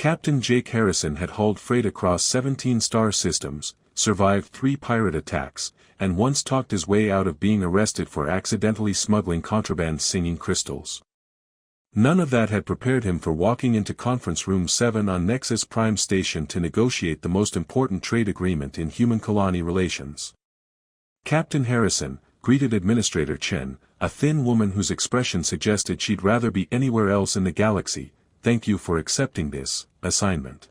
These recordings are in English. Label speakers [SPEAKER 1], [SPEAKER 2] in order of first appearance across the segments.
[SPEAKER 1] Captain Jake Harrison had hauled freight across 17 star systems, survived 3 pirate attacks, and once talked his way out of being arrested for accidentally smuggling contraband singing crystals. None of that had prepared him for walking into Conference Room 7 on Nexus Prime Station to negotiate the most important trade agreement in human-Kelani relations. Captain Harrison greeted Administrator Chen, a thin woman whose expression suggested she'd rather be anywhere else in the galaxy. "Thank you for accepting this assignment."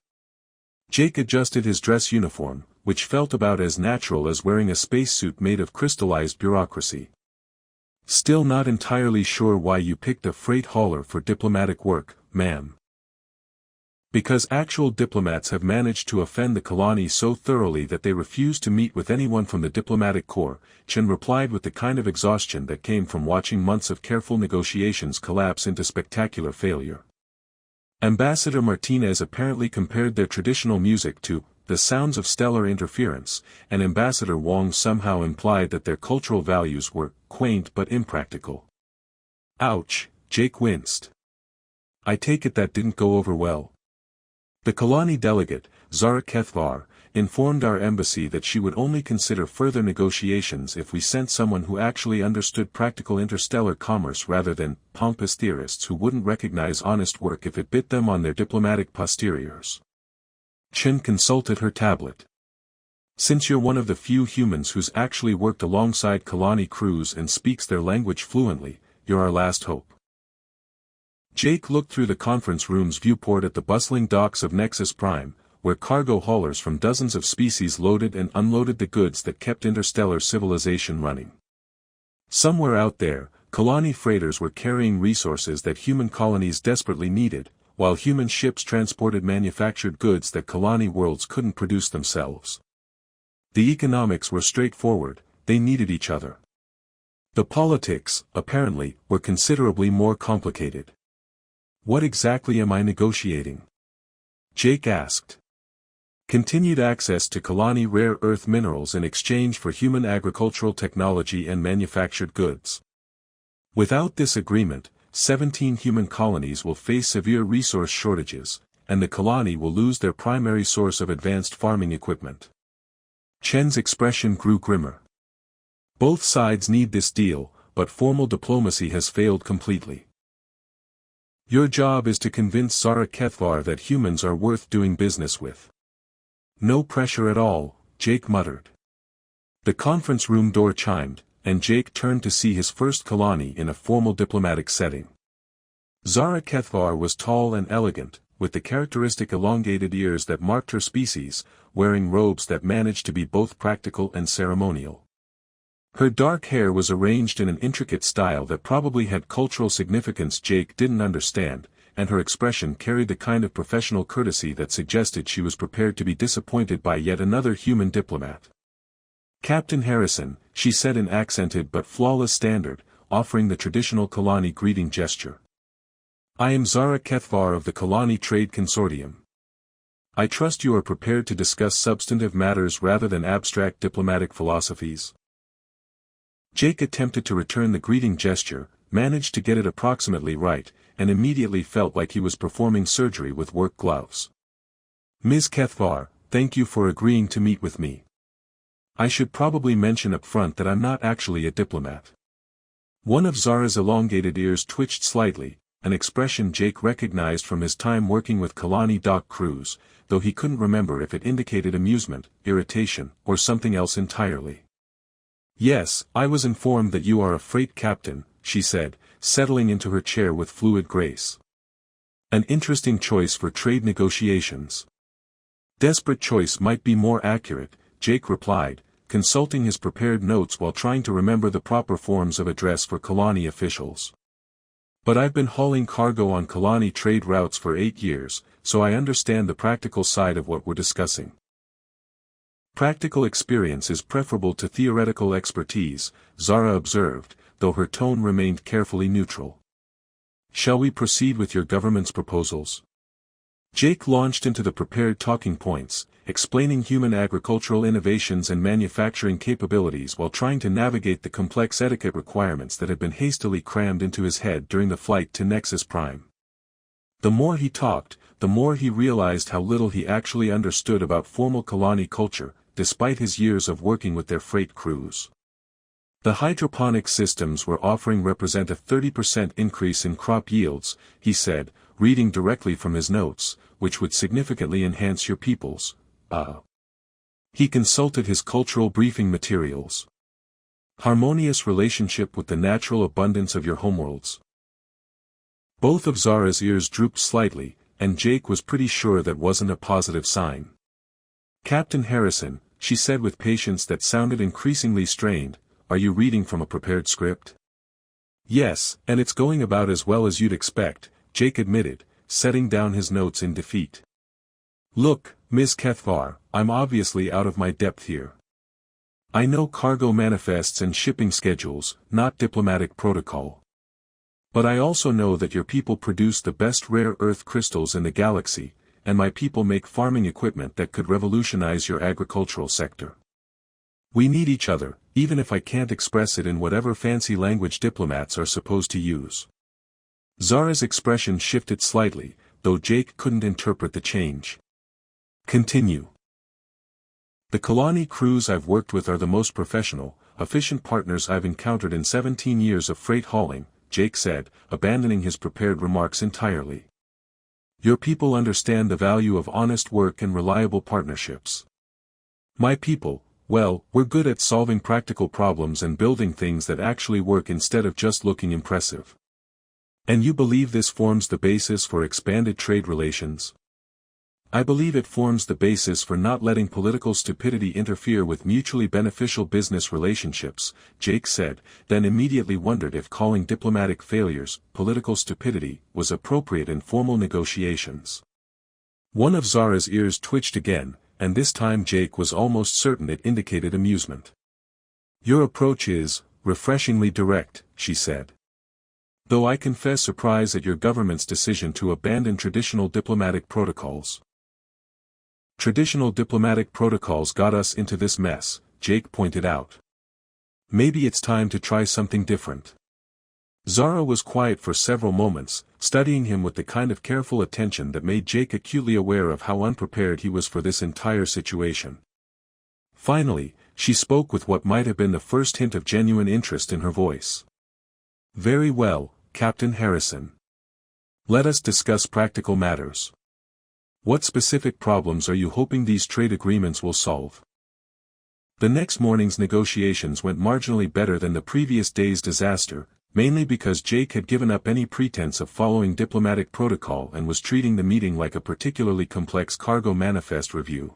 [SPEAKER 1] Jake adjusted his dress uniform, which felt about as natural as wearing a spacesuit made of crystallized bureaucracy. "Still not entirely sure why you picked a freight hauler for diplomatic work, ma'am." "Because actual diplomats have managed to offend the Kelani so thoroughly that they refuse to meet with anyone from the diplomatic corps," Chen replied with the kind of exhaustion that came from watching months of careful negotiations collapse into spectacular failure. Ambassador Martinez apparently compared their traditional music to the sounds of stellar interference, and Ambassador Wong somehow implied that their cultural values were quaint but impractical. Ouch, Jake winced. "I take it that didn't go over well." The Kelani delegate, Zara Keth'var, informed our embassy that she would only consider further negotiations if we sent someone who actually understood practical interstellar commerce rather than pompous theorists who wouldn't recognize honest work if it bit them on their diplomatic posteriors. Chen consulted her tablet. "Since you're one of the few humans who's actually worked alongside Kelani crews and speaks their language fluently, you're our last hope." Jake looked through the conference room's viewport at the bustling docks of Nexus Prime, where cargo haulers from dozens of species loaded and unloaded the goods that kept interstellar civilization running. Somewhere out there, Kelani freighters were carrying resources that human colonies desperately needed, while human ships transported manufactured goods that Kelani worlds couldn't produce themselves. The economics were straightforward, they needed each other. The politics, apparently, were considerably more complicated. "What exactly am I negotiating?" Jake asked. "Continued access to Kelani rare earth minerals in exchange for human agricultural technology and manufactured goods. Without this agreement, 17 human colonies will face severe resource shortages, and the Kelani will lose their primary source of advanced farming equipment." Chen's expression grew grimmer. "Both sides need this deal, but formal diplomacy has failed completely. Your job is to convince Zara Keth'var that humans are worth doing business with." "No pressure at all," Jake muttered. The conference room door chimed, and Jake turned to see his first Kelani in a formal diplomatic setting. Zara Keth'var was tall and elegant, with the characteristic elongated ears that marked her species, wearing robes that managed to be both practical and ceremonial. Her dark hair was arranged in an intricate style that probably had cultural significance Jake didn't understand, and her expression carried the kind of professional courtesy that suggested she was prepared to be disappointed by yet another human diplomat. "Captain Harrison," she said in accented but flawless standard, offering the traditional Kelani greeting gesture. "I am Zara Keth'var of the Kelani Trade Consortium. I trust you are prepared to discuss substantive matters rather than abstract diplomatic philosophies." Jake attempted to return the greeting gesture, managed to get it approximately right, and immediately felt like he was performing surgery with work gloves. "Ms. Keth'var, thank you for agreeing to meet with me. I should probably mention up front that I'm not actually a diplomat." One of Zara's elongated ears twitched slightly, an expression Jake recognized from his time working with Kelani dock crews, though he couldn't remember if it indicated amusement, irritation, or something else entirely. "Yes, I was informed that you are a freight captain," she said, settling into her chair with fluid grace. "An interesting choice for trade negotiations." "Desperate choice might be more accurate," Jake replied, consulting his prepared notes while trying to remember the proper forms of address for Kelani officials. "But I've been hauling cargo on Kelani trade routes for 8 years, so I understand the practical side of what we're discussing." "Practical experience is preferable to theoretical expertise," Zara observed, though her tone remained carefully neutral. "Shall we proceed with your government's proposals?" Jake launched into the prepared talking points, explaining human agricultural innovations and manufacturing capabilities while trying to navigate the complex etiquette requirements that had been hastily crammed into his head during the flight to Nexus Prime. The more he talked, the more he realized how little he actually understood about formal Kelani culture, despite his years of working with their freight crews. The hydroponic systems we're offering represent a 30% increase in crop yields, he said, reading directly from his notes, which would significantly enhance your people's. He consulted his cultural briefing materials. Harmonious relationship with the natural abundance of your homeworlds. Both of Zara's ears drooped slightly, and Jake was pretty sure that wasn't a positive sign. Captain Harrison, she said with patience that sounded increasingly strained, are you reading from a prepared script? Yes, and it's going about as well as you'd expect, Jake admitted, setting down his notes in defeat. Look, Ms. Keth'var, I'm obviously out of my depth here. I know cargo manifests and shipping schedules, not diplomatic protocol. But I also know that your people produce the best rare earth crystals in the galaxy, and my people make farming equipment that could revolutionize your agricultural sector. We need each other, even if I can't express it in whatever fancy language diplomats are supposed to use. Zara's expression shifted slightly, though Jake couldn't interpret the change. Continue. The Kelani crews I've worked with are the most professional, efficient partners I've encountered in 17 years of freight hauling, Jake said, abandoning his prepared remarks entirely. Your people understand the value of honest work and reliable partnerships. My people, well, we're good at solving practical problems and building things that actually work instead of just looking impressive. And you believe this forms the basis for expanded trade relations? I believe it forms the basis for not letting political stupidity interfere with mutually beneficial business relationships, Jake said, then immediately wondered if calling diplomatic failures political stupidity was appropriate in formal negotiations. One of Zara's ears twitched again, and this time Jake was almost certain it indicated amusement. Your approach is refreshingly direct, she said. Though I confess surprise at your government's decision to abandon traditional diplomatic protocols. Traditional diplomatic protocols got us into this mess, Jake pointed out. Maybe it's time to try something different. Zara was quiet for several moments, studying him with the kind of careful attention that made Jake acutely aware of how unprepared he was for this entire situation. Finally, she spoke with what might have been the first hint of genuine interest in her voice. Very well, Captain Harrison. Let us discuss practical matters. What specific problems are you hoping these trade agreements will solve? The next morning's negotiations went marginally better than the previous day's disaster, mainly because Jake had given up any pretense of following diplomatic protocol and was treating the meeting like a particularly complex cargo manifest review.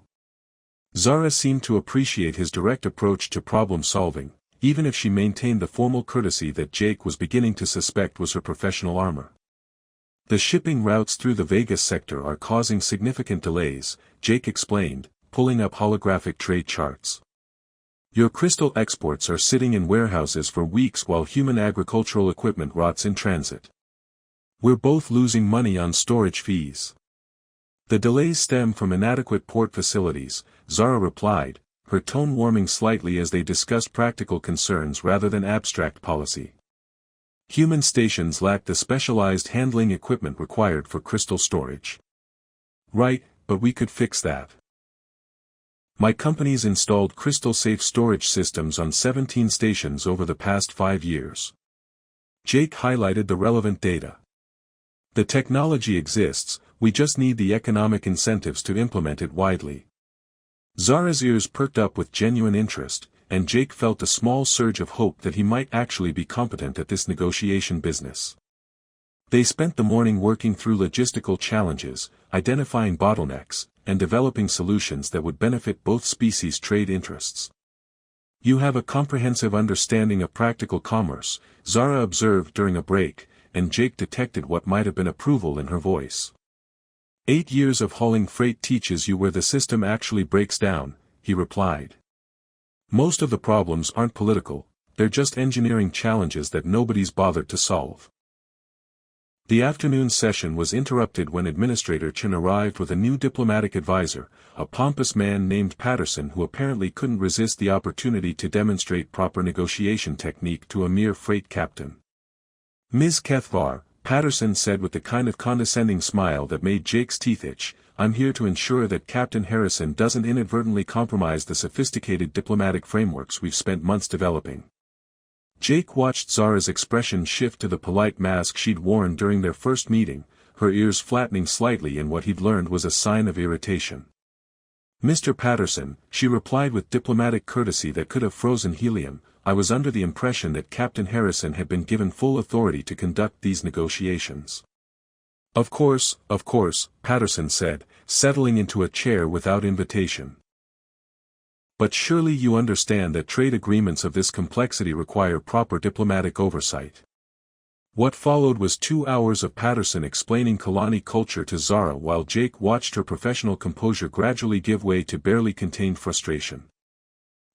[SPEAKER 1] Zara seemed to appreciate his direct approach to problem solving, even if she maintained the formal courtesy that Jake was beginning to suspect was her professional armor. The shipping routes through the Vegas sector are causing significant delays, Jake explained, pulling up holographic trade charts. Your crystal exports are sitting in warehouses for weeks while human agricultural equipment rots in transit. We're both losing money on storage fees. The delays stem from inadequate port facilities, Zara replied, her tone warming slightly as they discussed practical concerns rather than abstract policy. Human stations lack the specialized handling equipment required for crystal storage. Right, but we could fix that. My company's installed crystal-safe storage systems on 17 stations over the past 5 years. Jake highlighted the relevant data. The technology exists, we just need the economic incentives to implement it widely. Zara's ears perked up with genuine interest, and Jake felt a small surge of hope that he might actually be competent at this negotiation business. They spent the morning working through logistical challenges, identifying bottlenecks, and developing solutions that would benefit both species' trade interests. You have a comprehensive understanding of practical commerce, Zara observed during a break, and Jake detected what might have been approval in her voice. 8 years of hauling freight teaches you where the system actually breaks down, he replied. Most of the problems aren't political, they're just engineering challenges that nobody's bothered to solve. The afternoon session was interrupted when Administrator Chen arrived with a new diplomatic advisor, a pompous man named Patterson who apparently couldn't resist the opportunity to demonstrate proper negotiation technique to a mere freight captain. Ms. Keth'var, Patterson said with the kind of condescending smile that made Jake's teeth itch, "I'm here to ensure that Captain Harrison doesn't inadvertently compromise the sophisticated diplomatic frameworks we've spent months developing." Jake watched Zara's expression shift to the polite mask she'd worn during their first meeting, her ears flattening slightly in what he'd learned was a sign of irritation. "Mr. Patterson," she replied with diplomatic courtesy that could have frozen helium, "I was under the impression that Captain Harrison had been given full authority to conduct these negotiations." Of course," Patterson said, settling into a chair without invitation. "But surely you understand that trade agreements of this complexity require proper diplomatic oversight." What followed was 2 hours of Patterson explaining Kelani culture to Zara while Jake watched her professional composure gradually give way to barely contained frustration.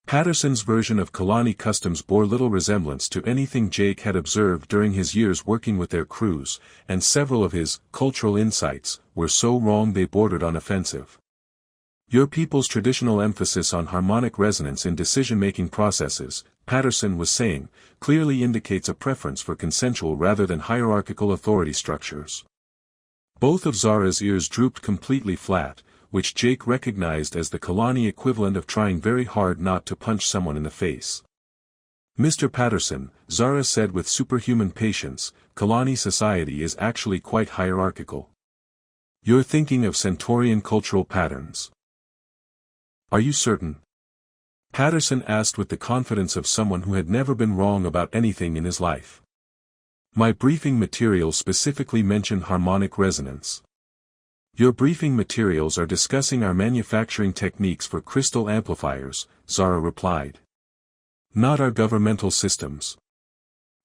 [SPEAKER 1] Patterson's version of Kelani customs bore little resemblance to anything Jake had observed during his years working with their crews, and several of his cultural insights were so wrong they bordered on offensive. "Your people's traditional emphasis on harmonic resonance in decision-making processes," Patterson was saying, "clearly indicates a preference for consensual rather than hierarchical authority structures." Both of Zara's ears drooped completely flat, which Jake recognized as the Kelani equivalent of trying very hard not to punch someone in the face. "Mr. Patterson," Zara said with superhuman patience, "Kelani society is actually quite hierarchical. You're thinking of Centaurian cultural patterns." "Are you certain?" Patterson asked with the confidence of someone who had never been wrong about anything in his life. "My briefing materials specifically mention harmonic resonance." "Your briefing materials are discussing our manufacturing techniques for crystal amplifiers," Zara replied. "Not our governmental systems."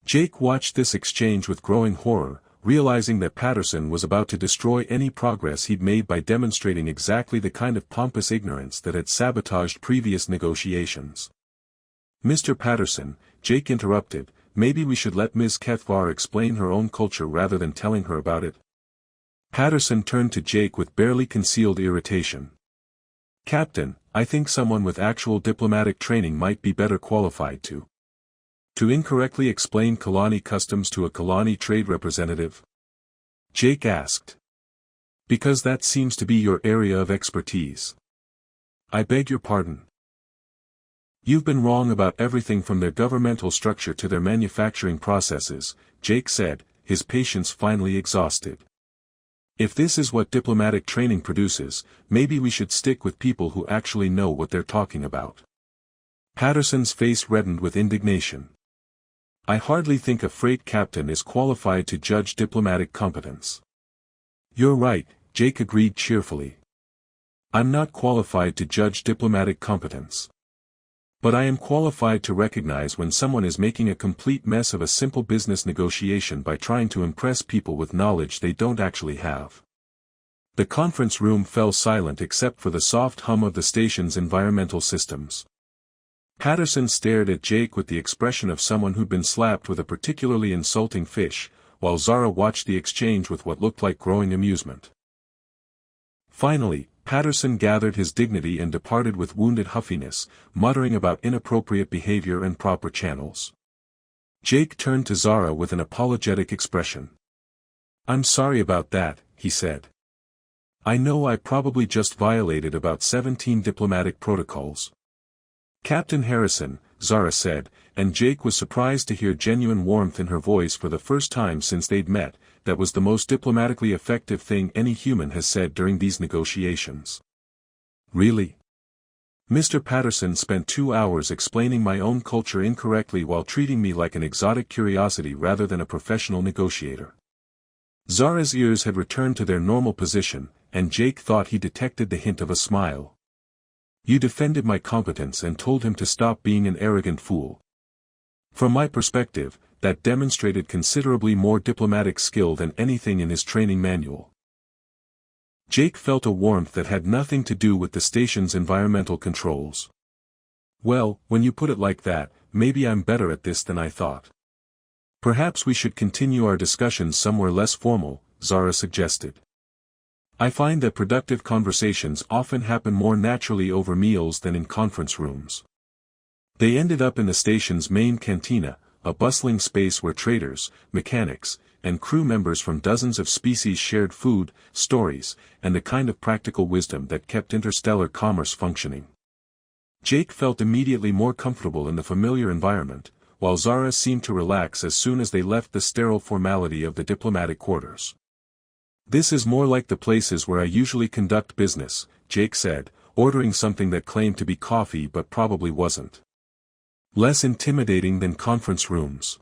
[SPEAKER 1] Jake watched this exchange with growing horror, realizing that Patterson was about to destroy any progress he'd made by demonstrating exactly the kind of pompous ignorance that had sabotaged previous negotiations. "Mr. Patterson," Jake interrupted, "maybe we should let Ms. Keth'var explain her own culture rather than telling her about it." Patterson turned to Jake with barely concealed irritation. "Captain, I think someone with actual diplomatic training might be better qualified to incorrectly explain Kelani customs to a Kelani trade representative?" Jake asked. "Because that seems to be your area of expertise." "I beg your pardon." "You've been wrong about everything from their governmental structure to their manufacturing processes," Jake said, his patience finally exhausted. "If this is what diplomatic training produces, maybe we should stick with people who actually know what they're talking about." Patterson's face reddened with indignation. "I hardly think a freight captain is qualified to judge diplomatic competence." "You're right," Jake agreed cheerfully. "I'm not qualified to judge diplomatic competence. But I am qualified to recognize when someone is making a complete mess of a simple business negotiation by trying to impress people with knowledge they don't actually have." The conference room fell silent except for the soft hum of the station's environmental systems. Patterson stared at Jake with the expression of someone who'd been slapped with a particularly insulting fish, while Zara watched the exchange with what looked like growing amusement. Finally, Patterson gathered his dignity and departed with wounded huffiness, muttering about inappropriate behavior and proper channels. Jake turned to Zara with an apologetic expression. "I'm sorry about that," he said. "I know I probably just violated about 17 diplomatic protocols." "Captain Harrison," Zara said, and Jake was surprised to hear genuine warmth in her voice for the first time since they'd met, "that was the most diplomatically effective thing any human has said during these negotiations." "Really?" "Mr. Patterson spent 2 hours explaining my own culture incorrectly while treating me like an exotic curiosity rather than a professional negotiator." Zara's ears had returned to their normal position, and Jake thought he detected the hint of a smile. "You defended my competence and told him to stop being an arrogant fool. From my perspective, that demonstrated considerably more diplomatic skill than anything in his training manual." Jake felt a warmth that had nothing to do with the station's environmental controls. "Well, when you put it like that, maybe I'm better at this than I thought. Perhaps we should continue our discussions somewhere less formal," Zara suggested. "I find that productive conversations often happen more naturally over meals than in conference rooms." They ended up in the station's main cantina, a bustling space where traders, mechanics, and crew members from dozens of species shared food, stories, and the kind of practical wisdom that kept interstellar commerce functioning. Jake felt immediately more comfortable in the familiar environment, while Zara seemed to relax as soon as they left the sterile formality of the diplomatic quarters. "This is more like the places where I usually conduct business," Jake said, ordering something that claimed to be coffee but probably wasn't. "Less intimidating than conference rooms."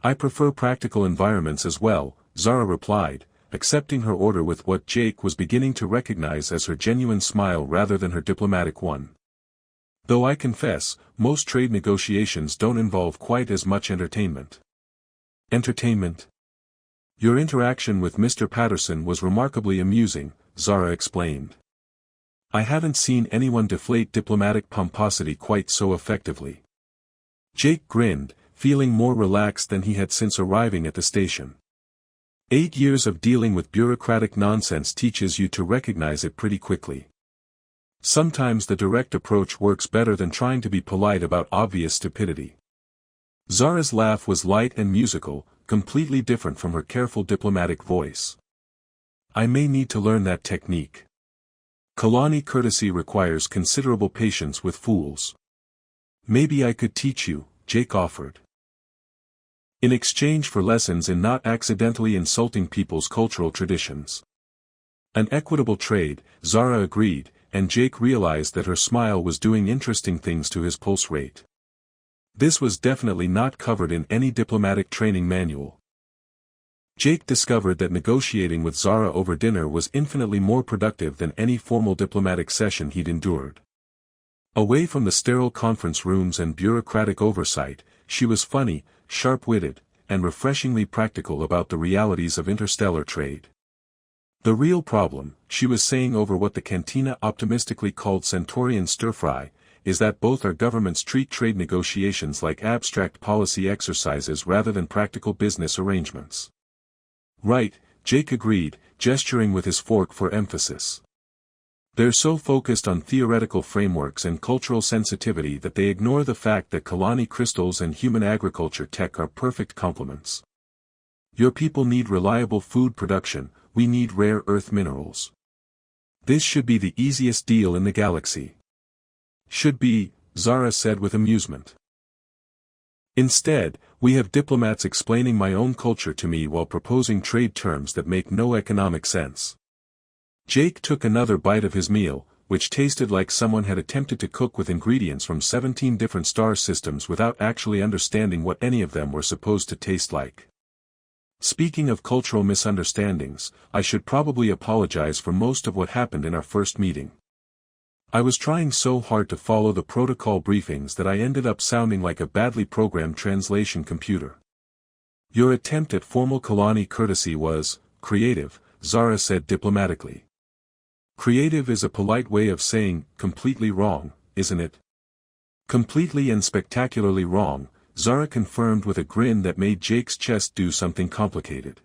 [SPEAKER 1] "I prefer practical environments as well," Zara replied, accepting her order with what Jake was beginning to recognize as her genuine smile rather than her diplomatic one. "Though I confess, most trade negotiations don't involve quite as much entertainment." "Entertainment?" "Your interaction with Mr. Patterson was remarkably amusing," Zara explained. "I haven't seen anyone deflate diplomatic pomposity quite so effectively." Jake grinned, feeling more relaxed than he had since arriving at the station. 8 years of dealing with bureaucratic nonsense teaches you to recognize it pretty quickly. Sometimes the direct approach works better than trying to be polite about obvious stupidity. Zara's laugh was light and musical, completely different from her careful diplomatic voice. "I may need to learn that technique. Kelani courtesy requires considerable patience with fools." "Maybe I could teach you," Jake offered. "In exchange for lessons in not accidentally insulting people's cultural traditions." "An equitable trade," Zara agreed, and Jake realized that her smile was doing interesting things to his pulse rate. This was definitely not covered in any diplomatic training manual. Jake discovered that negotiating with Zara over dinner was infinitely more productive than any formal diplomatic session he'd endured. Away from the sterile conference rooms and bureaucratic oversight, she was funny, sharp-witted, and refreshingly practical about the realities of interstellar trade. "The real problem," she was saying over what the cantina optimistically called Centaurian stir-fry, "is that both our governments treat trade negotiations like abstract policy exercises rather than practical business arrangements." "Right," Jake agreed, gesturing with his fork for emphasis. "They're so focused on theoretical frameworks and cultural sensitivity that they ignore the fact that Kelani crystals and human agriculture tech are perfect complements. Your people need reliable food production, we need rare earth minerals. This should be the easiest deal in the galaxy." "Should be," Zara said with amusement. "Instead, we have diplomats explaining my own culture to me while proposing trade terms that make no economic sense." Jake took another bite of his meal, which tasted like someone had attempted to cook with ingredients from 17 different star systems without actually understanding what any of them were supposed to taste like. "Speaking of cultural misunderstandings, I should probably apologize for most of what happened in our first meeting. I was trying so hard to follow the protocol briefings that I ended up sounding like a badly programmed translation computer." "Your attempt at formal Kelani courtesy was creative," Zara said diplomatically. "Creative is a polite way of saying, completely wrong, isn't it?" "Completely and spectacularly wrong," Zara confirmed with a grin that made Jake's chest do something complicated.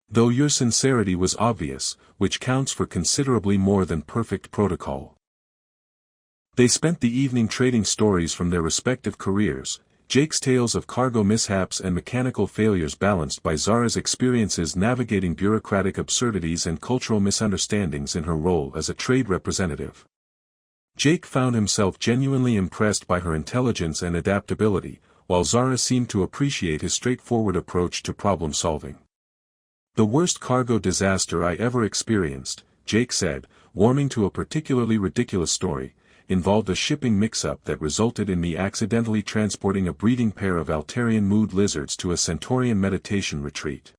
[SPEAKER 1] "Though your sincerity was obvious, which counts for considerably more than perfect protocol." They spent the evening trading stories from their respective careers, Jake's tales of cargo mishaps and mechanical failures balanced by Zara's experiences navigating bureaucratic absurdities and cultural misunderstandings in her role as a trade representative. Jake found himself genuinely impressed by her intelligence and adaptability, while Zara seemed to appreciate his straightforward approach to problem-solving. "The worst cargo disaster I ever experienced," Jake said, warming to a particularly ridiculous story, "involved a shipping mix-up that resulted in me accidentally transporting a breeding pair of Altarian mood lizards to a Centaurian meditation retreat."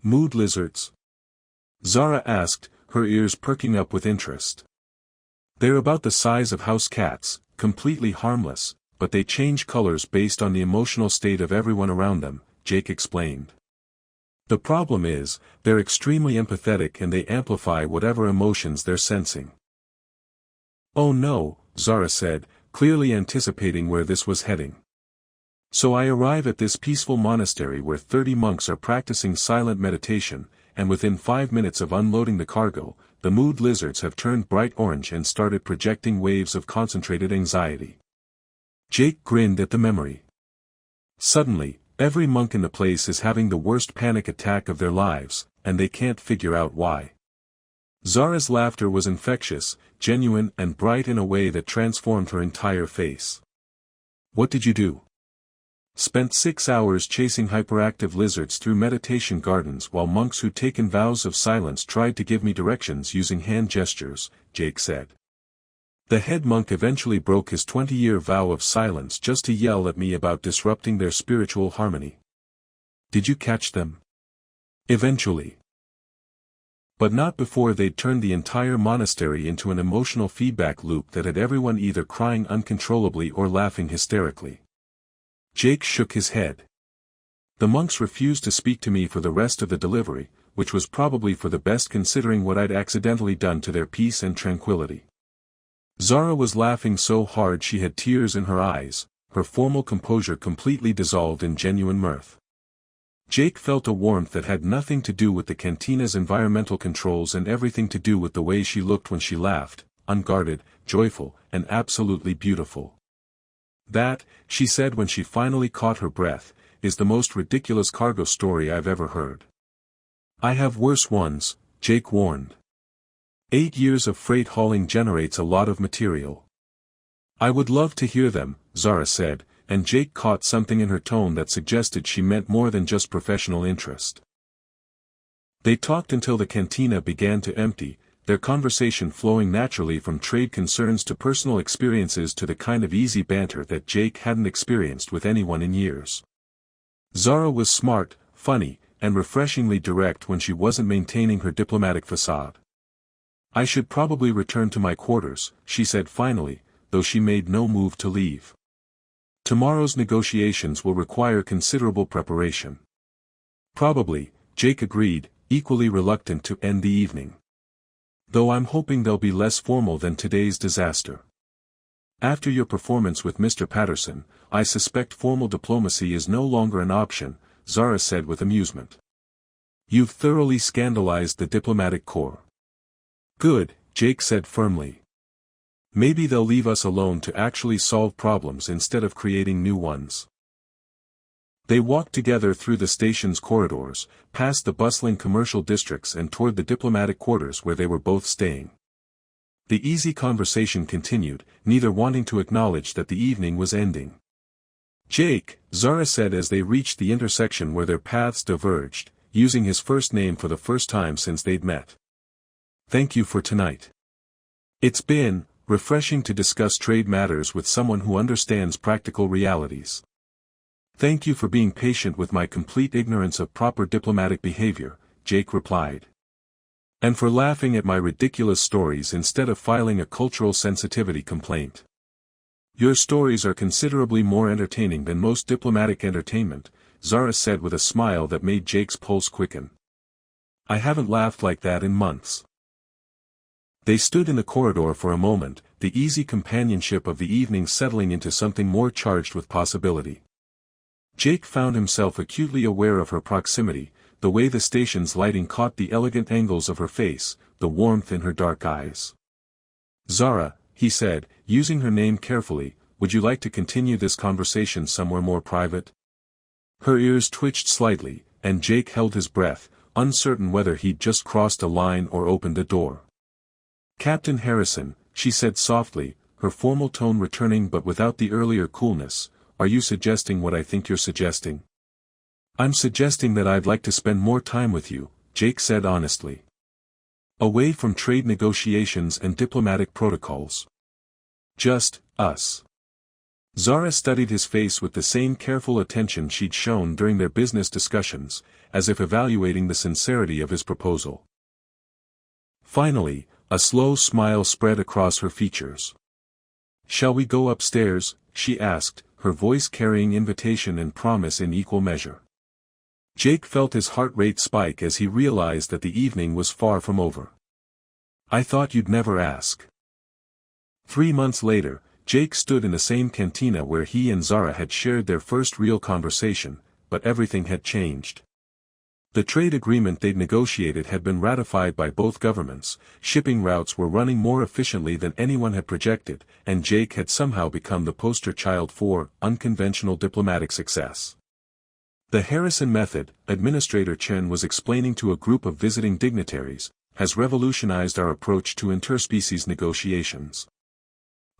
[SPEAKER 1] "Mood lizards?" Zara asked, her ears perking up with interest. "They're about the size of house cats, completely harmless, but they change colors based on the emotional state of everyone around them," Jake explained. "The problem is, they're extremely empathetic and they amplify whatever emotions they're sensing." "Oh no," Zara said, clearly anticipating where this was heading. "So I arrive at this peaceful monastery where 30 monks are practicing silent meditation, and within 5 minutes of unloading the cargo, the mood lizards have turned bright orange and started projecting waves of concentrated anxiety." Jake grinned at the memory. Suddenly, Every monk in the place is having the worst panic attack of their lives, and they can't figure out why. Zara's laughter was infectious, genuine and bright in a way that transformed her entire face. What did you do? Spent 6 hours chasing hyperactive lizards through meditation gardens while monks who'd taken vows of silence tried to give me directions using hand gestures, Jake said. The head monk eventually broke his 20-year vow of silence just to yell at me about disrupting their spiritual harmony. Did you catch them? Eventually. But not before they'd turned the entire monastery into an emotional feedback loop that had everyone either crying uncontrollably or laughing hysterically. Jake shook his head. The monks refused to speak to me for the rest of the delivery, which was probably for the best considering what I'd accidentally done to their peace and tranquility. Zara was laughing so hard she had tears in her eyes, her formal composure completely dissolved in genuine mirth. Jake felt a warmth that had nothing to do with the cantina's environmental controls and everything to do with the way she looked when she laughed, unguarded, joyful, and absolutely beautiful. That, she said when she finally caught her breath, is the most ridiculous cargo story I've ever heard. I have worse ones, Jake warned. 8 years of freight hauling generates a lot of material. I would love to hear them, Zara said, and Jake caught something in her tone that suggested she meant more than just professional interest. They talked until the cantina began to empty, their conversation flowing naturally from trade concerns to personal experiences to the kind of easy banter that Jake hadn't experienced with anyone in years. Zara was smart, funny, and refreshingly direct when she wasn't maintaining her diplomatic facade. I should probably return to my quarters, she said finally, though she made no move to leave. Tomorrow's negotiations will require considerable preparation. Probably, Jake agreed, equally reluctant to end the evening. Though I'm hoping they'll be less formal than today's disaster. After your performance with Mr. Patterson, I suspect formal diplomacy is no longer an option, Zara said with amusement. You've thoroughly scandalized the diplomatic corps. Good, Jake said firmly. Maybe they'll leave us alone to actually solve problems instead of creating new ones. They walked together through the station's corridors, past the bustling commercial districts and toward the diplomatic quarters where they were both staying. The easy conversation continued, neither wanting to acknowledge that the evening was ending. Jake, Zara said as they reached the intersection where their paths diverged, using his first name for the first time since they'd met. Thank you for tonight. It's been refreshing to discuss trade matters with someone who understands practical realities. Thank you for being patient with my complete ignorance of proper diplomatic behavior, Jake replied. And for laughing at my ridiculous stories instead of filing a cultural sensitivity complaint. Your stories are considerably more entertaining than most diplomatic entertainment, Zara said with a smile that made Jake's pulse quicken. I haven't laughed like that in months. They stood in the corridor for a moment, the easy companionship of the evening settling into something more charged with possibility. Jake found himself acutely aware of her proximity, the way the station's lighting caught the elegant angles of her face, the warmth in her dark eyes. Zara, he said, using her name carefully, would you like to continue this conversation somewhere more private? Her ears twitched slightly, and Jake held his breath, uncertain whether he'd just crossed a line or opened a door. Captain Harrison, she said softly, her formal tone returning but without the earlier coolness, are you suggesting what I think you're suggesting? I'm suggesting that I'd like to spend more time with you, Jake said honestly. Away from trade negotiations and diplomatic protocols. Just, us. Zara studied his face with the same careful attention she'd shown during their business discussions, as if evaluating the sincerity of his proposal. Finally, a slow smile spread across her features. Shall we go upstairs, she asked, her voice carrying invitation and promise in equal measure. Jake felt his heart rate spike as he realized that the evening was far from over. I thought you'd never ask. 3 months later, Jake stood in the same cantina where he and Zara had shared their first real conversation, but everything had changed. The trade agreement they'd negotiated had been ratified by both governments, shipping routes were running more efficiently than anyone had projected, and Jake had somehow become the poster child for unconventional diplomatic success. The Harrison method, Administrator Chen was explaining to a group of visiting dignitaries, has revolutionized our approach to interspecies negotiations.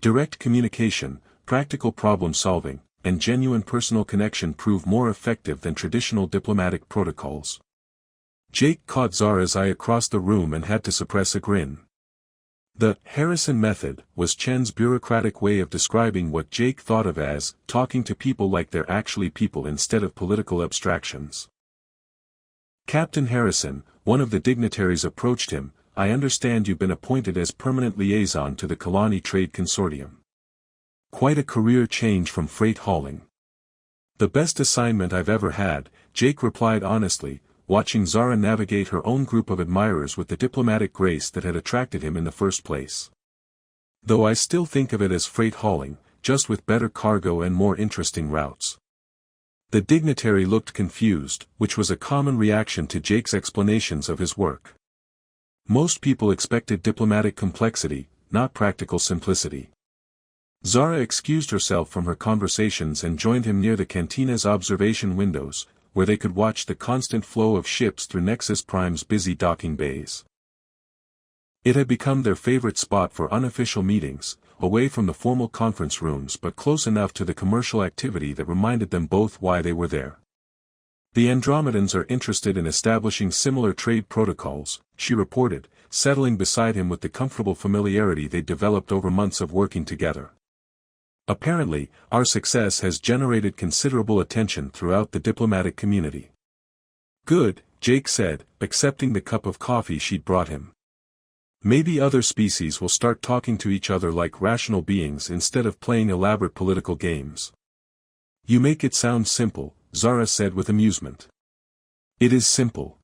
[SPEAKER 1] Direct communication, practical problem solving, and genuine personal connection prove more effective than traditional diplomatic protocols. Jake caught Zara's eye across the room and had to suppress a grin. The Harrison method was Chen's bureaucratic way of describing what Jake thought of as talking to people like they're actually people instead of political abstractions. Captain Harrison, one of the dignitaries, approached him. I understand you've been appointed as permanent liaison to the Kelani Trade Consortium. Quite a career change from freight hauling. The best assignment I've ever had, Jake replied honestly, watching Zara navigate her own group of admirers with the diplomatic grace that had attracted him in the first place. Though I still think of it as freight hauling, just with better cargo and more interesting routes. The dignitary looked confused, which was a common reaction to Jake's explanations of his work. Most people expected diplomatic complexity, not practical simplicity. Zara excused herself from her conversations and joined him near the cantina's observation windows, where they could watch the constant flow of ships through Nexus Prime's busy docking bays. It had become their favorite spot for unofficial meetings, away from the formal conference rooms but close enough to the commercial activity that reminded them both why they were there. The Andromedans are interested in establishing similar trade protocols, she reported, settling beside him with the comfortable familiarity they'd developed over months of working together. Apparently, our success has generated considerable attention throughout the diplomatic community. Good, Jake said, accepting the cup of coffee she'd brought him. Maybe other species will start talking to each other like rational beings instead of playing elaborate political games. You make it sound simple, Zara said with amusement. It is simple.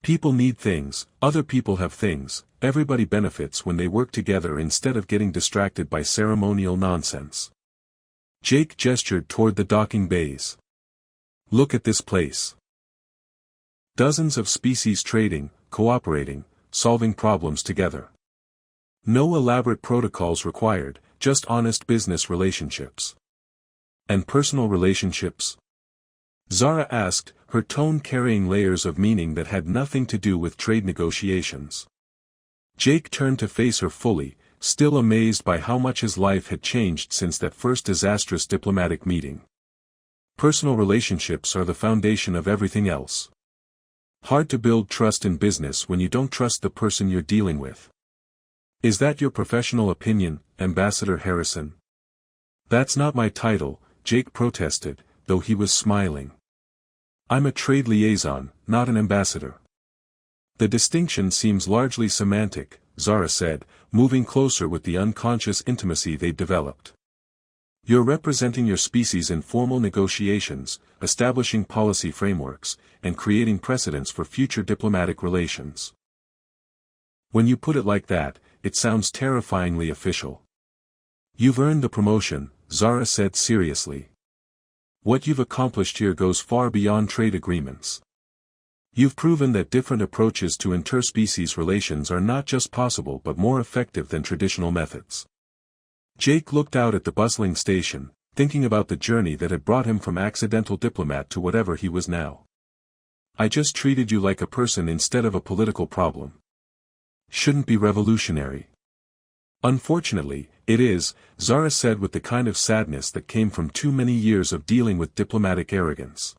[SPEAKER 1] People need things, other people have things, everybody benefits when they work together instead of getting distracted by ceremonial nonsense. Jake gestured toward the docking bays. Look at this place. Dozens of species trading, cooperating, solving problems together. No elaborate protocols required, just honest business relationships. And personal relationships? Zara asked, her tone carrying layers of meaning that had nothing to do with trade negotiations. Jake turned to face her fully, still amazed by how much his life had changed since that first disastrous diplomatic meeting. Personal relationships are the foundation of everything else. Hard to build trust in business when you don't trust the person you're dealing with. Is that your professional opinion, Ambassador Harrison? That's not my title, Jake protested, though he was smiling. I'm a trade liaison, not an ambassador. The distinction seems largely semantic, Zara said, moving closer with the unconscious intimacy they'd developed. You're representing your species in formal negotiations, establishing policy frameworks, and creating precedents for future diplomatic relations. When you put it like that, it sounds terrifyingly official. You've earned the promotion, Zara said seriously. What you've accomplished here goes far beyond trade agreements. You've proven that different approaches to interspecies relations are not just possible but more effective than traditional methods. Jake looked out at the bustling station, thinking about the journey that had brought him from accidental diplomat to whatever he was now. I just treated you like a person instead of a political problem. Shouldn't be revolutionary. Unfortunately, it is, Zara said with the kind of sadness that came from too many years of dealing with diplomatic arrogance.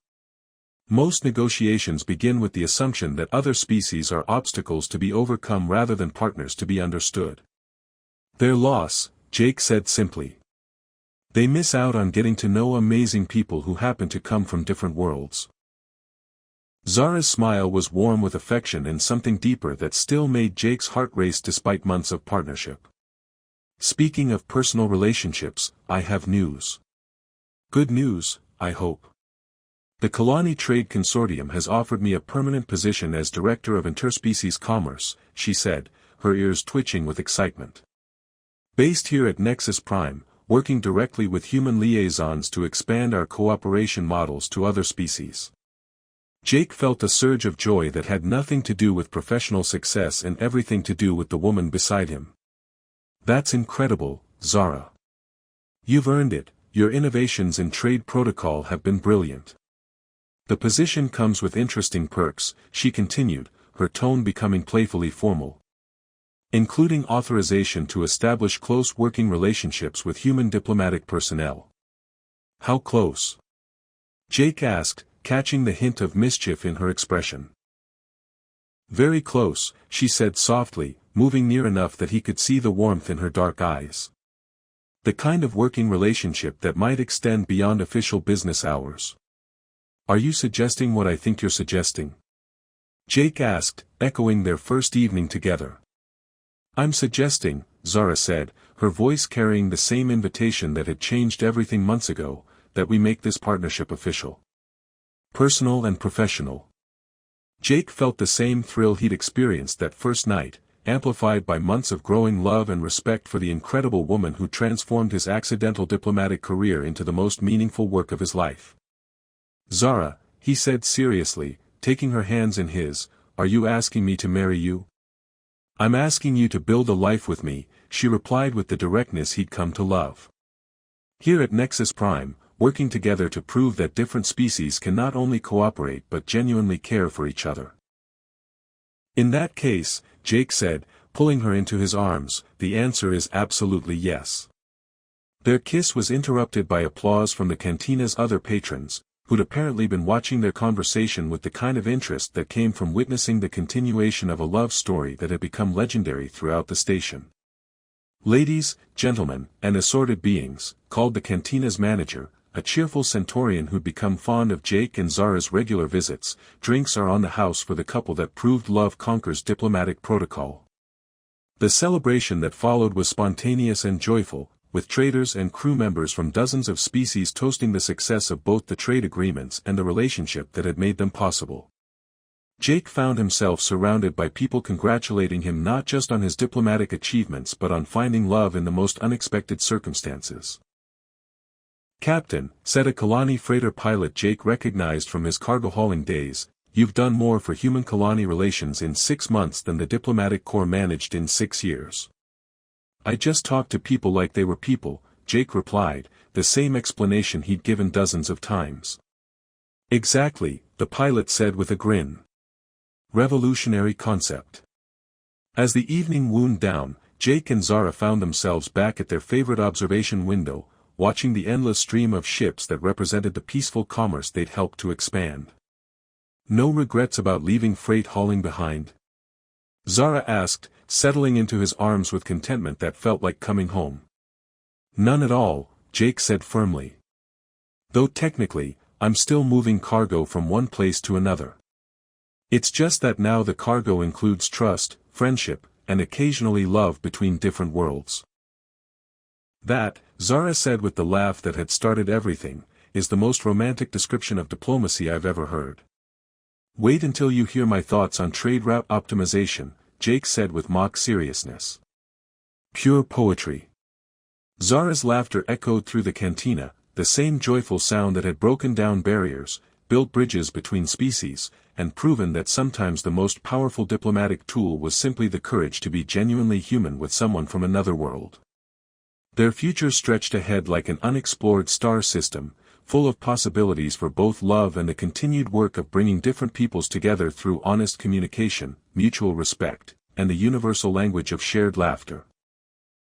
[SPEAKER 1] Most negotiations begin with the assumption that other species are obstacles to be overcome rather than partners to be understood. Their loss, Jake said simply. They miss out on getting to know amazing people who happen to come from different worlds. Zara's smile was warm with affection and something deeper that still made Jake's heart race despite months of partnership. Speaking of personal relationships, I have news. Good news, I hope. The Kelani Trade Consortium has offered me a permanent position as Director of Interspecies Commerce, she said, her ears twitching with excitement. Based here at Nexus Prime, working directly with human liaisons to expand our cooperation models to other species. Jake felt a surge of joy that had nothing to do with professional success and everything to do with the woman beside him. That's incredible, Zara. You've earned it, your innovations in trade protocol have been brilliant. The position comes with interesting perks, she continued, her tone becoming playfully formal. Including authorization to establish close working relationships with human diplomatic personnel. How close? Jake asked, catching the hint of mischief in her expression. Very close, she said softly, moving near enough that he could see the warmth in her dark eyes. The kind of working relationship that might extend beyond official business hours. Are you suggesting what I think you're suggesting? Jake asked, echoing their first evening together. I'm suggesting, Zara said, her voice carrying the same invitation that had changed everything months ago, that we make this partnership official. Personal and professional. Jake felt the same thrill he'd experienced that first night, amplified by months of growing love and respect for the incredible woman who transformed his accidental diplomatic career into the most meaningful work of his life. Zara, he said seriously, taking her hands in his, are you asking me to marry you? I'm asking you to build a life with me, she replied with the directness he'd come to love. Here at Nexus Prime, working together to prove that different species can not only cooperate but genuinely care for each other. In that case, Jake said, pulling her into his arms, the answer is absolutely yes. Their kiss was interrupted by applause from the cantina's other patrons, who'd apparently been watching their conversation with the kind of interest that came from witnessing the continuation of a love story that had become legendary throughout the station. Ladies, gentlemen, and assorted beings, called the cantina's manager, a cheerful Centaurian who'd become fond of Jake and Zara's regular visits, drinks are on the house for the couple that proved love conquers diplomatic protocol. The celebration that followed was spontaneous and joyful, with traders and crew members from dozens of species toasting the success of both the trade agreements and the relationship that had made them possible. Jake found himself surrounded by people congratulating him not just on his diplomatic achievements but on finding love in the most unexpected circumstances. Captain, said a Kelani freighter pilot Jake recognized from his cargo hauling days, you've done more for human Kelani relations in 6 months than the diplomatic corps managed in 6 years. I just talked to people like they were people, Jake replied, the same explanation he'd given dozens of times. Exactly, the pilot said with a grin. Revolutionary concept. As the evening wound down, Jake and Zara found themselves back at their favorite observation window, watching the endless stream of ships that represented the peaceful commerce they'd helped to expand. No regrets about leaving freight hauling behind? Zara asked, settling into his arms with contentment that felt like coming home. None at all, Jake said firmly. Though technically, I'm still moving cargo from one place to another. It's just that now the cargo includes trust, friendship, and occasionally love between different worlds. That, Zara said with the laugh that had started everything, is the most romantic description of diplomacy I've ever heard. Wait until you hear my thoughts on trade route optimization, Jake said with mock seriousness. Pure poetry. Zara's laughter echoed through the cantina, the same joyful sound that had broken down barriers, built bridges between species, and proven that sometimes the most powerful diplomatic tool was simply the courage to be genuinely human with someone from another world. Their future stretched ahead like an unexplored star system, full of possibilities for both love and the continued work of bringing different peoples together through honest communication, mutual respect, and the universal language of shared laughter.